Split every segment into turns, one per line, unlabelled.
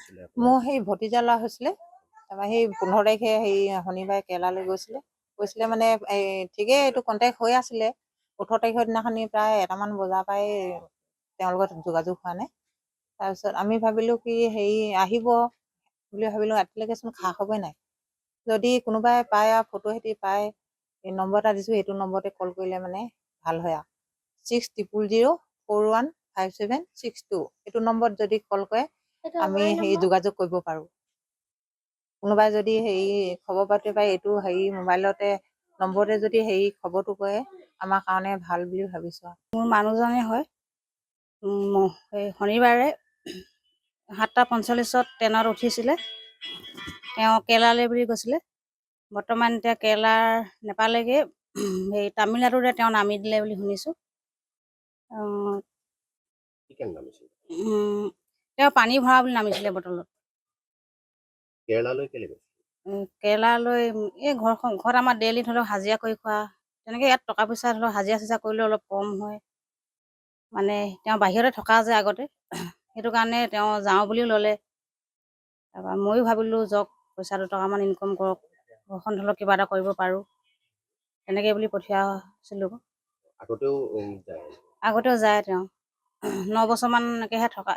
হৈছিলে
মোৰ সেই ভতিজা ল'ৰা হৈছিলে তাৰপৰা সেই 15 তাৰিখে সেই শনিবাৰে কেৰেলালৈ গৈছিলে মানে ঠিকেই এইটো কণ্টেক্ট হৈ আছিলে 18 তাৰিখৰ দিনাখনি প্ৰায় 1টামান বজাৰ পৰাই তেওঁৰ লগত যোগাযোগ হোৱা নাই তাৰপিছত আমি ভাবিলোঁ কি হেৰি আহিব বুলি ভাবিলোঁ ৰাতিলৈকেচোন খা খবৰে নাই যদি কোনোবাই পায় আৰু ফটো সেতি পায় এই নম্বৰ এটা দিছোঁ এইটো নম্বৰতে কল কৰিলে মানে ভাল হয় আৰু 6000415762 এইটো নম্বৰত যদি কল কৰে আমি হেৰি যোগাযোগ কৰিব পাৰোঁ কোনোবাই যদি হেৰি খবৰ পাতি পায় এইটো হেৰি মোবাইলতে নম্বৰতে যদি হেৰি খবৰটো কৰে আমাৰ কাৰণে ভাল বুলি ভাবিছোঁ
মোৰ মানুহজনে হয় শনিবাৰে 7:45 ট্ৰেইনত উঠিছিলে তেওঁ কেৰেলালৈ বুলি কৈছিলে বৰ্তমান এতিয়া কেৰেলাৰ নেপালেগৈ সেই তামিলনাডুৰে তেওঁ নামি দিলে বুলি শুনিছোঁ তেওঁ পানী ভৰা বুলি নামিছিলে বটলত
কেৰেলালৈ কেলে গৈছিল
কেৰেলালৈ এই ঘৰত আমাৰ ডেইলি ধৰি লওক হাজিৰা কৰি খোৱা তেনেকৈ ইয়াত টকা পইচা ধৰি লওক হাজিৰা চাজিৰা কৰিলে অলপ কম হয় মানে তেওঁ বাহিৰতে থকা যে আগতে সেইটো কাৰণে তেওঁ যাওঁ বুলিও ল'লে তাৰপৰা ময়ো ভাবিলোঁ যাওক পইচা দুটকামান ইনকম কৰক ঘৰখন ধৰি লওক কিবা এটা কৰিব পাৰোঁ তেনেকৈ বুলি পঠিয়াইছিলোঁ আগতেও যায় তেওঁ 9 বছৰমান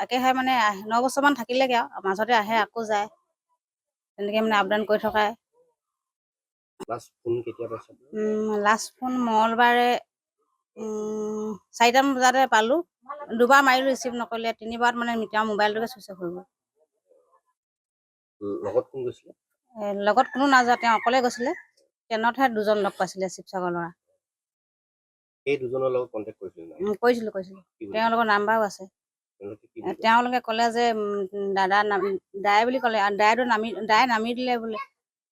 একেহে মানে 9 বছৰমান থাকিলেগৈ আৰু মাজতে আহে আকৌ যায় তেনেকৈ মানে আপডাউন কৰি থকাই লাষ্ট ফোন মঙলবাৰে 4টামান বজাতে পালোঁ দুবাৰ মাৰিলোঁ ৰিচিভ নকৰিলে 3বাৰত মানে তেওঁৰ মোবাইলটোকে চুইচ অফ হৈ গ'ল লগত কোনো নাযায় তেওঁ অকলে গৈছিলে ট্ৰেইনতহে 2জন লগ পাইছিলে শিৱসাগৰ ল'ৰা
এই দুজনৰ লগত কণ্টেক্ট
কৰিছিলোঁ তেওঁলোকৰ নাম্বাৰো আছে তেওঁলোকে ক'লে যে দাই বুলি ক'লে দাই নামি দিলে বোলে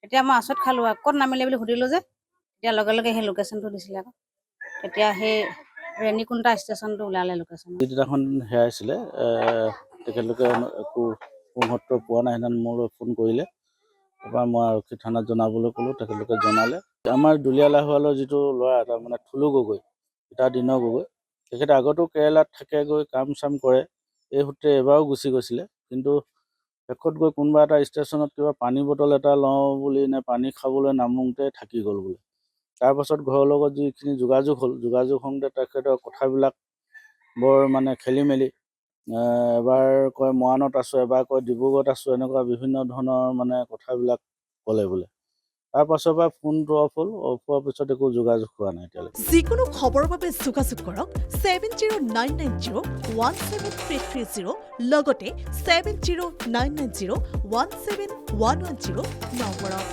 তেতিয়া মই আচৰিত খালোঁ ক'ত নামিলে বুলি সুধিলোঁ যে তেতিয়া লগে লগে সেই লোকেশ্যনটো দিছিলে আকৌ তেতিয়া সেই ৰেণীকুণ্টা ষ্টেচনটো ওলালে লোকেশ্যন
যিদিনাখন হেৰাইছিলে তেখেতলোকে একো মুহূৰ্ত পোৱা নাই সেইদিনা মোলৈ ফোন কৰিলে তাৰপৰা মই আৰক্ষী থানাত জনাবলৈ ক'লোঁ তেখেতলোকে জনালে আমাৰ দুলীয়া লাহোৱালৰ যিটো ল'ৰা এটা মানে থুলু গগৈ পিতা দিন গগৈ তেখেতে আগতো কেৰেলাত থাকে গৈ কাম চাম কৰে এই সূত্ৰে এবাৰো গুচি গৈছিলে কিন্তু শেষত গৈ কোনোবা এটা ষ্টেচনত কিবা পানী বটল এটা লওঁ বুলি নে পানী খাবলৈ নামোতে থাকি গ'ল বোলে তাৰপাছত ঘৰৰ লগত যিখিনি যোগাযোগ হওঁতে তেখেতৰ কথাবিলাক বৰ মানে খেলি মেলি এবাৰ কয় মৰাণত আছোঁ এবাৰ কয় ডিব্ৰুগড়ত আছোঁ এনেকুৱা বিভিন্ন ধৰণৰ মানে কথাবিলাক ক'লে বোলে তাৰপাছৰ পৰা ফোনটো অফ হোৱাৰ পিছত একো যোগাযোগ হোৱা নাই এতিয়ালৈকে
যিকোনো খবৰৰ বাবে যোগাযোগ কৰক 7099017330 লগতে 7099017110 নম্বৰত